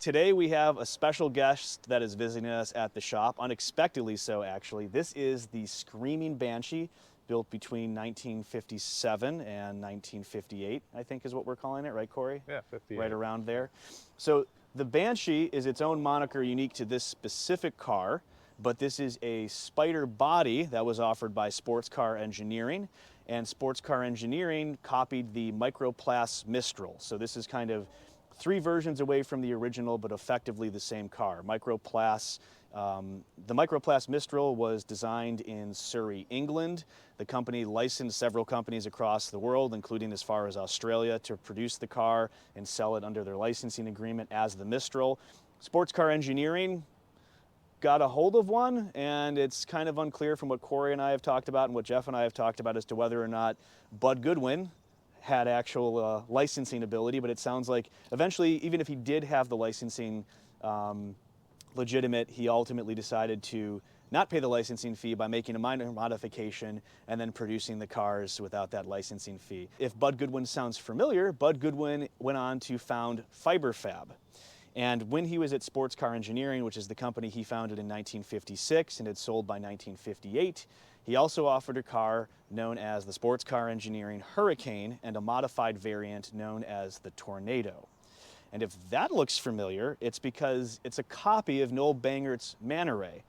Today we have a special guest that is visiting us at the shop, unexpectedly so actually. This is the Screaming Banshee, built between 1957 and 1958, I think is what we're calling it, right Corey? Yeah, 58. Right around there. So the Banshee is its own moniker unique to this specific car, but this is a Spider body that was offered by Sports Car Engineering, and Sports Car Engineering copied the Microplast Mistral. So this is kind of three versions away from the original, but effectively the same car. Microplast, the Microplast Mistral was designed in Surrey, England. The company licensed several companies across the world, including as far as Australia, to produce the car and sell it under their licensing agreement as the Mistral. Sports Car Engineering got a hold of one, and it's kind of unclear from what Corey and I have talked about and what Jeff and I have talked about as to whether or not Bud Goodwin had actual licensing ability, but it sounds like eventually, even if he did have the licensing legitimate, he ultimately decided to not pay the licensing fee by making a minor modification and then producing the cars without that licensing fee. If Bud Goodwin sounds familiar, Bud Goodwin went on to found FiberFab. And when he was at Sports Car Engineering, which is the company he founded in 1956 and had sold by 1958, he also offered a car known as the Sports Car Engineering Hurricane and a modified variant known as the Tornado. And if that looks familiar, it's because it's a copy of Noel Bangert's Man Ray.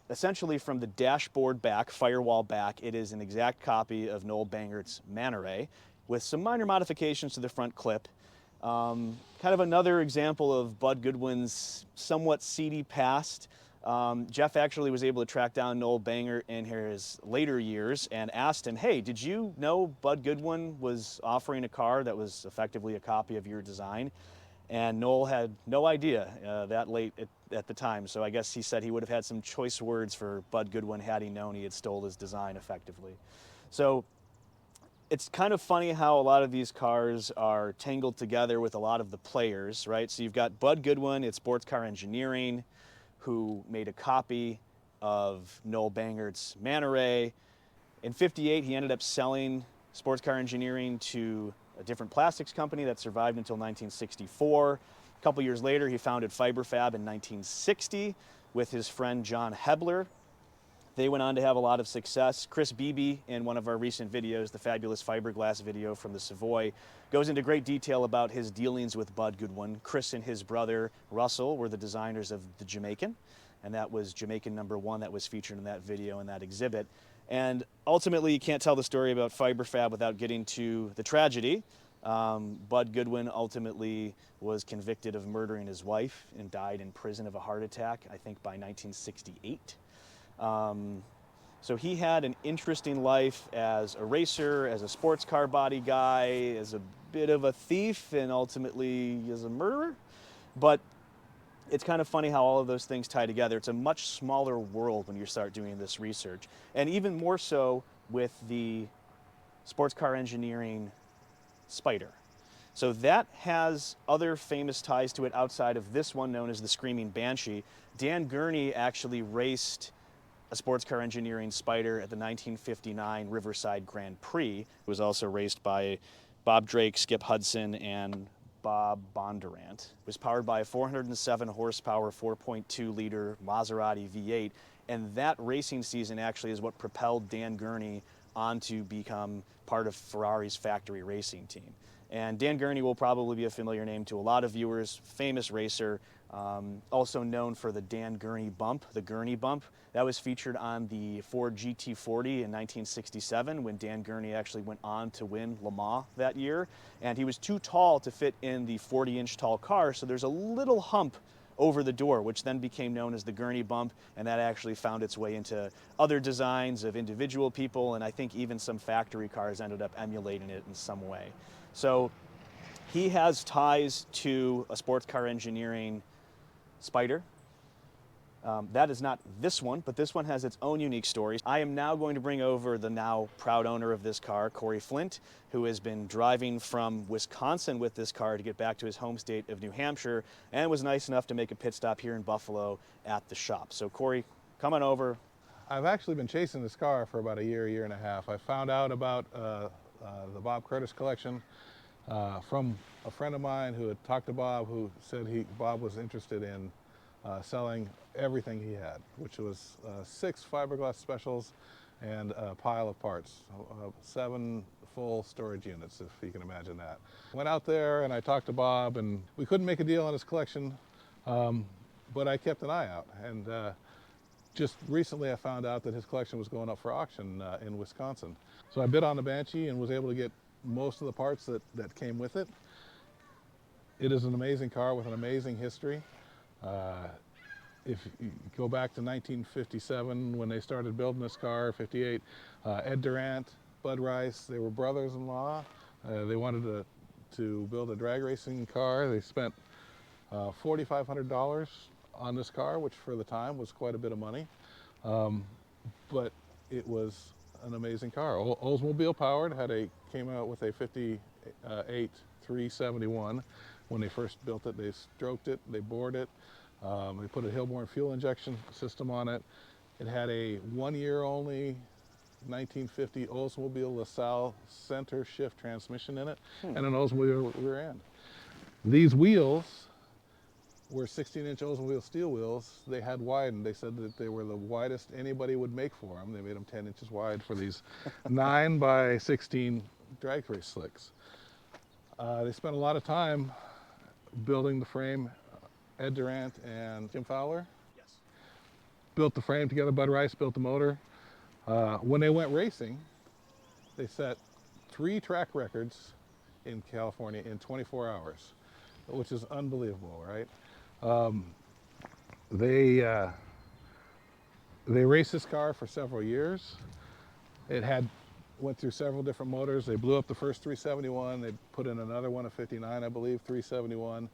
Essentially from the dashboard back, firewall back, it is an exact copy of Noel Bangert's Man Ray with some minor modifications to the front clip. Kind of another example of Bud Goodwin's somewhat seedy past. Jeff actually was able to track down Noel Bangert in his later years and asked him, hey, did you know Bud Goodwin was offering a car that was effectively a copy of your design? And Noel had no idea that late at the time. So I guess he said he would have had some choice words for Bud Goodwin had he known he had stole his design effectively. So it's kind of funny how a lot of these cars are tangled together with a lot of the players, right? So you've got Bud Goodwin at Sports Car Engineering, who made a copy of Noel Bangert's Man Ray. In '58, he ended up selling Sports Car Engineering to a different plastics company that survived until 1964. A couple years later, he founded FiberFab in 1960 with his friend John Hebler. They went on to have a lot of success. Chris Beebe, in one of our recent videos, the fabulous Fiberglass video from the Savoy, goes into great detail about his dealings with Bud Goodwin. Chris and his brother Russell were the designers of the Jamaican, and that was Jamaican #1 that was featured in that video and that exhibit. And ultimately, you can't tell the story about FiberFab without getting to the tragedy. Bud Goodwin ultimately was convicted of murdering his wife and died in prison of a heart attack, I think by 1968. So he had an interesting life as a racer, as a sports car body guy, as a bit of a thief, and ultimately as a murderer. But it's kind of funny how all of those things tie together. It's a much smaller world when you start doing this research. And even more so with the Sports Car Engineering Spider. So that has other famous ties to it outside of this one known as the Screaming Banshee. Dan Gurney actually raced a Sports Car Engineering Spider at the 1959 Riverside Grand Prix. It was also raced by Bob Drake, Skip Hudson, and Bob Bondurant. It was powered by a 407 horsepower, 4.2 liter Maserati V8, and that racing season actually is what propelled Dan Gurney on to become part of Ferrari's factory racing team. And Dan Gurney will probably be a familiar name to a lot of viewers, famous racer, also known for the Dan Gurney bump, the Gurney bump. That was featured on the Ford GT40 in 1967 when Dan Gurney actually went on to win Le Mans that year. And he was too tall to fit in the 40-inch tall car, so there's a little hump over the door, which then became known as the Gurney bump, and that actually found its way into other designs of individual people, and I think even some factory cars ended up emulating it in some way. So he has ties to a Sports Car Engineering Spider. That is not this one, but this one has its own unique story. I am now going to bring over the now proud owner of this car, Corey Flindt, who has been driving from Wisconsin with this car to get back to his home state of New Hampshire, and was nice enough to make a pit stop here in Buffalo at the shop. So Corey, come on over. I've actually been chasing this car for about a year and a half. I found out about the Bob Curtis collection from a friend of mine who had talked to Bob, who said Bob was interested in selling everything he had, which was 6 fiberglass specials and a pile of parts, 7 full storage units, if you can imagine that. Went out there and I talked to Bob, and we couldn't make a deal on his collection, but I kept an eye out. And just recently I found out that his collection was going up for auction in Wisconsin. So I bid on the Banshee and was able to get most of the parts that came with it. It is an amazing car with an amazing history. If you go back to 1957 when they started building this car, 58, Ed Durand, Bud Rice, they were brothers-in-law. They wanted to build a drag racing car. They spent $4,500 on this car, which for the time was quite a bit of money. But it was an amazing car. Oldsmobile powered, came out with a 58 371. When they first built it, they stroked it, they bored it. They put a Hilborn fuel injection system on it. It had a 1-year only 1950 Oldsmobile LaSalle center shift transmission in it, and an Oldsmobile rear end. These wheels were 16-inch Oldsmobile steel wheels. They had widened. They said that they were the widest anybody would make for them. They made them 10 inches wide for these 9 by 16 drag race slicks. They spent a lot of time building the frame. Ed Durand and Jim Fowler built the frame together. Bud Rice built the motor. When they went racing, they set 3 track records in California in 24 hours, which is unbelievable, right? They raced this car for several years. It went through several different motors. They blew up the first 371. They put in another one, a 59, I believe, 371.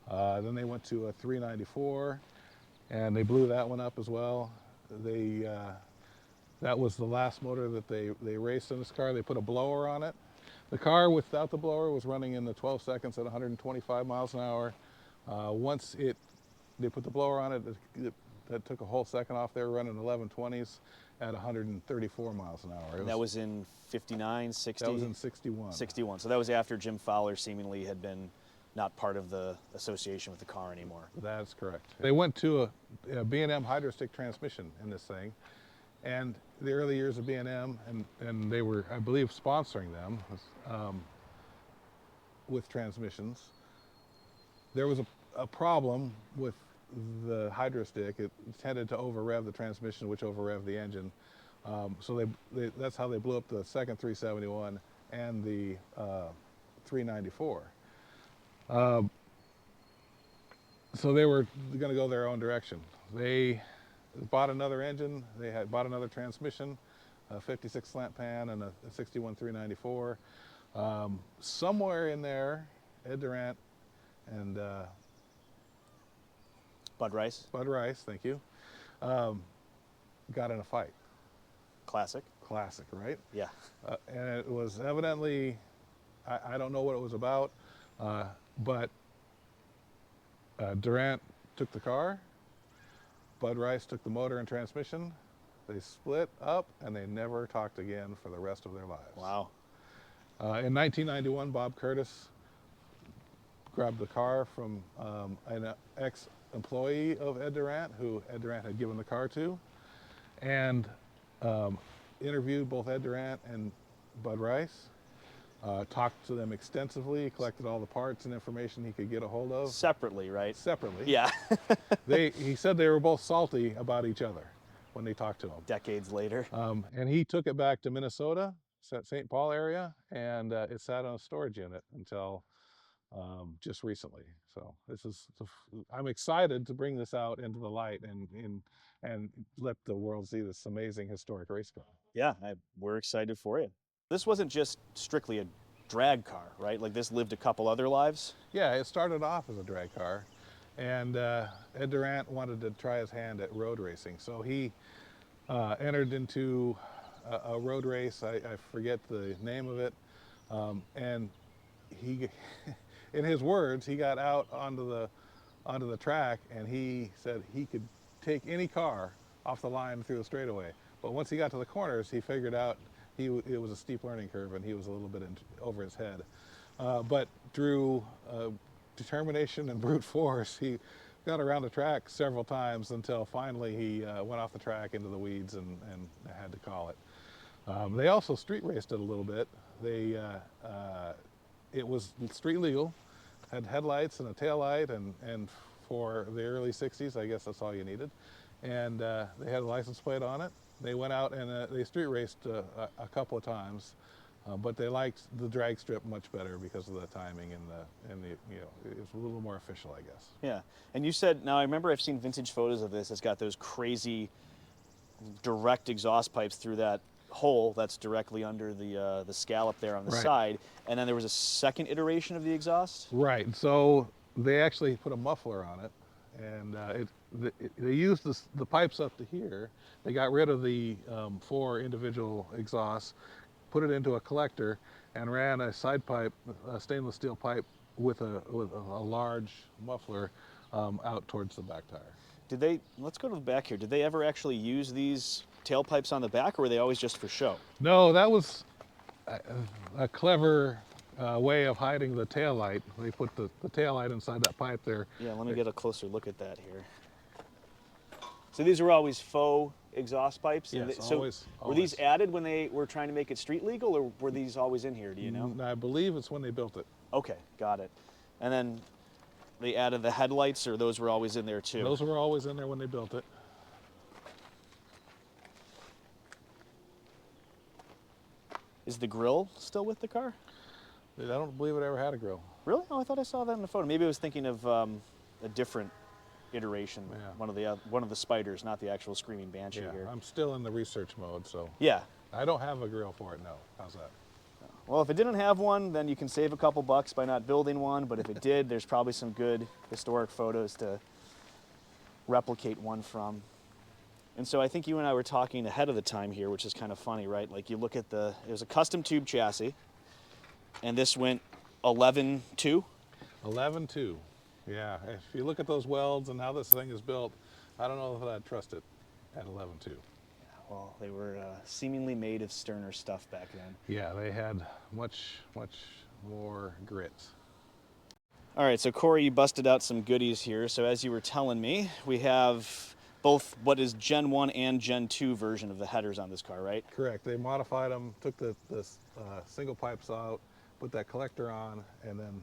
Then they went to a 394, and they blew that one up as well. That was the last motor that they raced in this car. They put a blower on it. The car without the blower was running in the 12 seconds at 125 miles an hour. Once they put the blower on it, that took a whole second off. They were running 1120s at 134 miles an hour. That was in 59, 60? That was in 61. 61. So that was after Jim Fowler seemingly had been not part of the association with the car anymore. That's correct. They went to a B&M hydrostick transmission in this thing, and the early years of B&M, and they were, I believe, sponsoring them with transmissions. There was a problem with the hydrostick. It tended to over-rev the transmission, which over-revved the engine. So that's how they blew up the second 371 and the 394. So they were going to go their own direction. They bought another engine. They had bought another transmission, a 56 slant pan and a 61 394. Somewhere in there, Ed Durand and Bud Rice? Bud Rice, thank you, got in a fight. Classic. Classic, right? Yeah. And it was evidently, I don't know what it was about, but Durand took the car, Bud Rice took the motor and transmission. They split up and they never talked again for the rest of their lives. Wow. In 1991, Bob Curtis grabbed the car from an ex-employee of Ed Durand, who Ed Durand had given the car to, and interviewed both Ed Durand and Bud Rice. Talked to them extensively, collected all the parts and information he could get a hold of. Separately, right? Separately. Yeah. He said they were both salty about each other when they talked to him. Decades later. And he took it back to Minnesota, St. Paul area, and it sat on a storage unit until just recently. So I'm excited to bring this out into the light and let the world see this amazing historic race car. Yeah, we're excited for you. This wasn't just strictly a drag car, right? Like this lived a couple other lives? Yeah, it started off as a drag car, and Ed Durand wanted to try his hand at road racing. So he entered into a road race, I forget the name of it, and he, in his words, he got out onto the track and he said he could take any car off the line through the straightaway. But once he got to the corners, he figured out it was a steep learning curve and he was a little bit over his head. But through determination and brute force, he got around the track several times until finally he went off the track into the weeds and had to call it. They also street raced it a little bit. It was street legal, had headlights and a tail light, and for the early 60s, I guess that's all you needed. And they had a license plate on it. They went out and they street raced a couple of times, but they liked the drag strip much better because of the timing and the it was a little more official, I guess. Yeah, and you said, now I remember I've seen vintage photos of this. It's got those crazy direct exhaust pipes through that hole that's directly under the scallop there on the side, and then there was a second iteration of the exhaust. Right. So they actually put a muffler on it, and they used the pipes up to here. They got rid of the 4 individual exhausts, put it into a collector, and ran a side pipe, a stainless steel pipe with a large muffler out towards the back tire. Did they? Let's go to the back here. Did they ever actually use these tailpipes on the back, or were they always just for show? No, that was a clever way of hiding the tail light. They put the tail light inside that pipe there. Yeah, let me get a closer look at that here. So these were always faux exhaust pipes? Yes, so always. Were these added when they were trying to make it street legal, or were these always in here, do you know? I believe it's when they built it. Okay, got it. And then they added the headlights, or those were always in there too? Those were always in there when they built it. Is the grill still with the car? I don't believe it ever had a grill. Really? Oh, I thought I saw that in the photo. Maybe I was thinking of a different iteration, Yeah. one of the spiders, not the actual Screaming Banshee Yeah, here. I'm still in the research mode, so Yeah. I don't have a grill for it, no. How's that? Well, if it didn't have one, then you can save a couple bucks by not building one, but if it did, there's probably some good historic photos to replicate one from. And so I think you and I were talking ahead of the time here, which is kind of funny, right? Like you look at it was a custom tube chassis, and this went 11.2? 11.2. Yeah, if you look at those welds and how this thing is built, I don't know if I'd trust it at 11.2. Well, they were seemingly made of sterner stuff back then. Yeah, they had much more grit. All right, so Corey, you busted out some goodies here. So as you were telling me, we have both what is Gen 1 and Gen 2 version of the headers on this car, right? Correct. They modified them, took the single pipes out, put that collector on, and then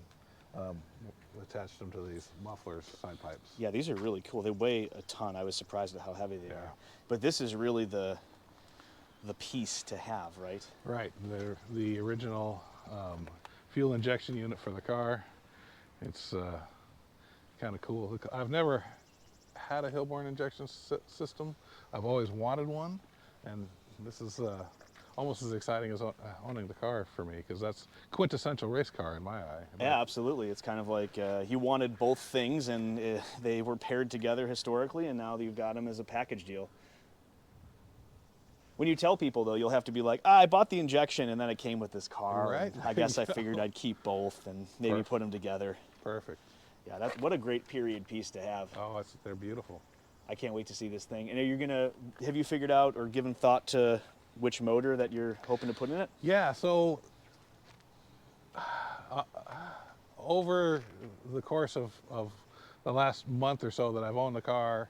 attached them to these mufflers, side pipes. Yeah, these are really cool. They weigh a ton. I was surprised at how heavy they Yeah. are. But this is really the piece to have, right? Right. They're the original fuel injection unit for the car. It's kind of cool. I've never had a Hilborn injection system. I've always wanted one, and this is almost as exciting as owning the car for me, because that's quintessential race car in my eye. Yeah, absolutely. It's kind of like you wanted both things, and they were paired together historically, and now you've got them as a package deal. When you tell people, though, you'll have to be like, I bought the injection, and then it came with this car. Right. I guess I figured I'd keep both and maybe put them together. Perfect. Yeah, what a great period piece to have. Oh, they're beautiful. I can't wait to see this thing. And have you figured out or given thought to which motor that you're hoping to put in it? Yeah, so over the course of the last month or so that I've owned the car,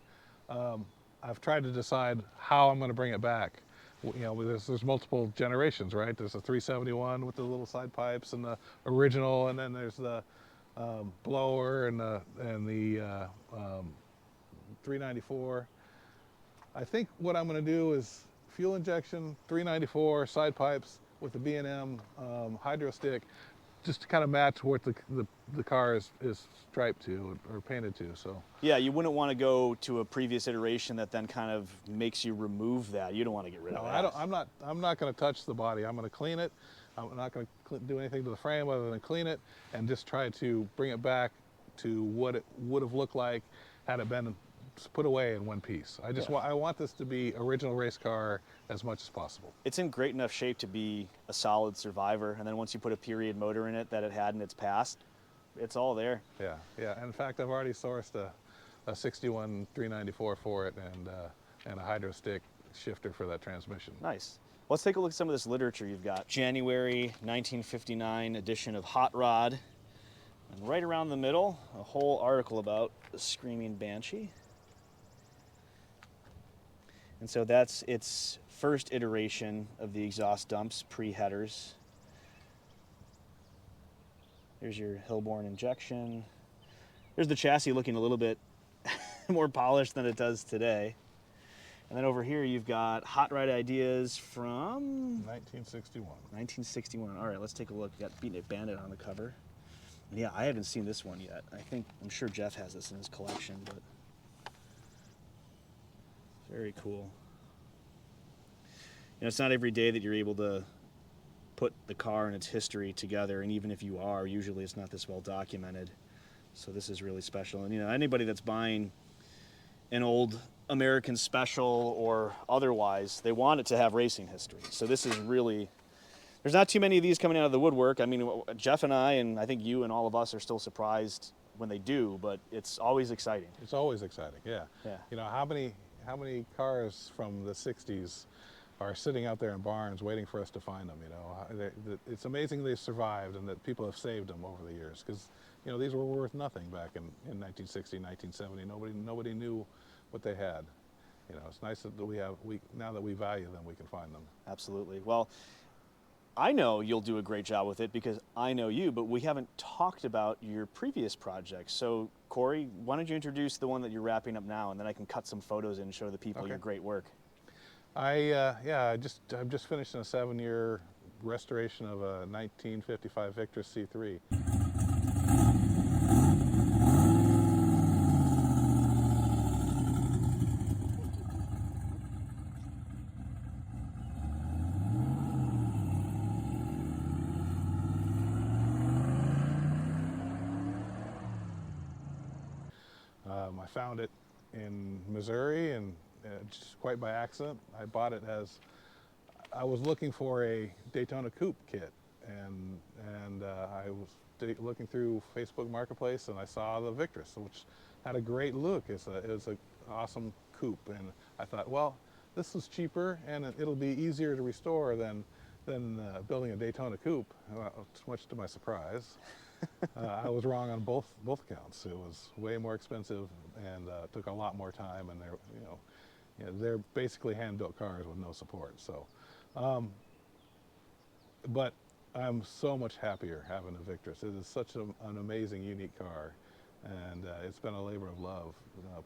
I've tried to decide how I'm going to bring it back. You know, there's multiple generations, right? There's a 371 with the little side pipes and the original, and then there's the blower and the 394. I think what I'm going to do is fuel injection, 394 side pipes with the B&M hydro stick, just to kind of match what the car is striped to or painted to. So yeah, you wouldn't want to go to a previous iteration that then kind of makes you remove that. You don't want to get rid of that. I'm not going to touch the body. I'm going to clean it. I'm not going to do anything to the frame other than clean it and just try to bring it back to what it would have looked like had it been put away in one piece. I want this to be original race car as much as possible. It's in great enough shape to be a solid survivor, and then once you put a period motor in it that it had in its past, it's all there. Yeah, yeah. And in fact, I've already sourced a 61 394 for it and a hydro stick shifter for that transmission. Nice. Let's take a look at some of this literature you've got. January 1959 edition of Hot Rod. And right around the middle, a whole article about the Screaming Banshee. And so that's its first iteration of the exhaust dumps, pre-headers. There's your Hilborn injection. There's the chassis looking a little bit more polished than it does today. And then over here you've got hot rod ideas from 1961. 1961. All right, let's take a look. You got Beat It Bandit on the cover. And yeah, I haven't seen this one yet. I'm sure Jeff has this in his collection, but very cool. You know, it's not every day that you're able to put the car and its history together, and even if you are, usually it's not this well documented. So this is really special. And you know, anybody that's buying an old American Special or otherwise, they want it to have racing history. So this is really, there's not too many of these coming out of the woodwork. I mean, Jeff and I think you and all of us are still surprised when they do, but it's always exciting. It's always exciting, yeah. Yeah. You know, how many cars from the 60s are sitting out there in barns waiting for us to find them, you know? It's amazing they've survived and that people have saved them over the years, because, you know, these were worth nothing back in 1960, 1970. Nobody knew what they had. You know, it's nice that now that we value them, we can find them. Absolutely. Well, I know you'll do a great job with it because I know you, but we haven't talked about your previous projects. So, Corey, why don't you introduce the one that you're wrapping up now, and then I can cut some photos in and show the people your great work. I've just finished a 7-year restoration of a 1955 Victress C3. I found it in Missouri, and just quite by accident. I bought it as I was looking for a Daytona coupe kit, and I was looking through Facebook Marketplace, and I saw the Victress, which had a great look. It was an awesome coupe, and I thought, well, this is cheaper, and it'll be easier to restore than building a Daytona coupe. Much to my surprise. I was wrong on both counts. It was way more expensive and took a lot more time, and they're basically hand-built cars with no support. So, but I'm so much happier having a Victress. It is such an amazing, unique car, and it's been a labor of love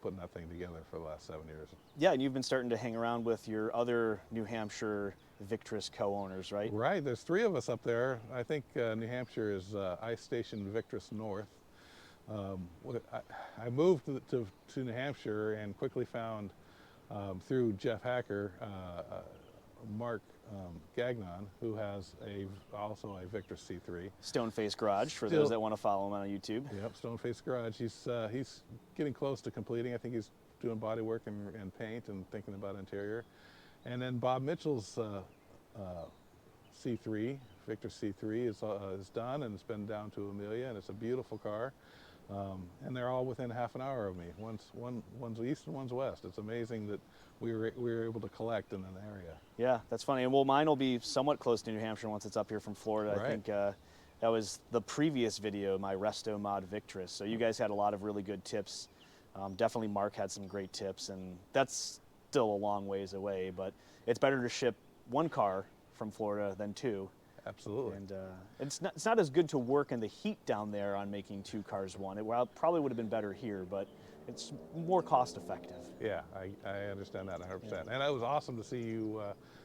putting that thing together for the last 7 years. Yeah, and you've been starting to hang around with your other New Hampshire Victress co-owners, right? Right, there's 3 of us up there. I think New Hampshire is Ice Station Victress North. I moved to New Hampshire and quickly found, through Jeff Hacker, Mark Gagnon, who has also a Victress C3. Stoneface Garage, for those that want to follow him on YouTube. Yep, Stoneface Garage. He's getting close to completing. I think he's doing body work and paint and thinking about interior. And then Bob Mitchell's C3, Victress C3 is done, and it's been down to Amelia, and it's a beautiful car. And they're all within half an hour of me. One's east and one's west. It's amazing that we were able to collect in an area. Yeah, that's funny. And well, mine will be somewhat close to New Hampshire once it's up here from Florida. Right. I think that was the previous video, my Resto Mod Victress. So you guys had a lot of really good tips. Definitely Mark had some great tips, and that's still a long ways away, but it's better to ship 1 car from Florida than 2. Absolutely. And it's not as good to work in the heat down there on making 2 cars 1. It probably would have been better here, but it's more cost effective. Yeah, I understand that 100%. Yeah. And it was awesome to see you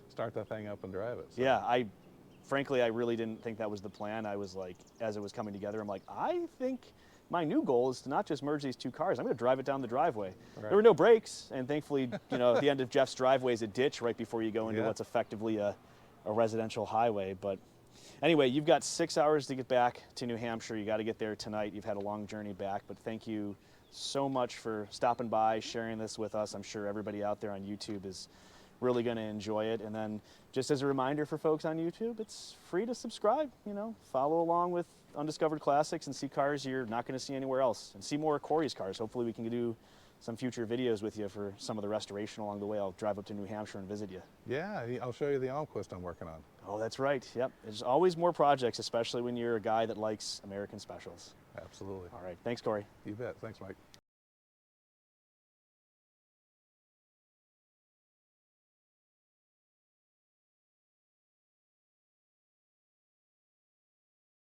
start that thing up and drive it. So. Yeah, frankly, I really didn't think that was the plan. I was like, as it was coming together, I'm like, I think my new goal is to not just merge these 2 cars. I'm going to drive it down the driveway. Right. There were no brakes, and thankfully, at the end of Jeff's driveway is a ditch right before you go into what's effectively a residential highway. But anyway, you've got 6 hours to get back to New Hampshire. You got to get there tonight. You've had a long journey back, but thank you so much for stopping by, sharing this with us. I'm sure everybody out there on YouTube is really going to enjoy it. And then just as a reminder for folks on YouTube, it's free to subscribe, follow along with Undiscovered Classics and see cars you're not going to see anywhere else, and see more of Corey's cars. Hopefully we can do some future videos with you for some of the restoration along the way. I'll drive up to New Hampshire and visit you. Yeah, I'll show you the Almquist I'm working on. Oh, that's right. Yep. There's always more projects, especially when you're a guy that likes American specials. Absolutely. All right. Thanks, Corey. You bet. Thanks, Mike.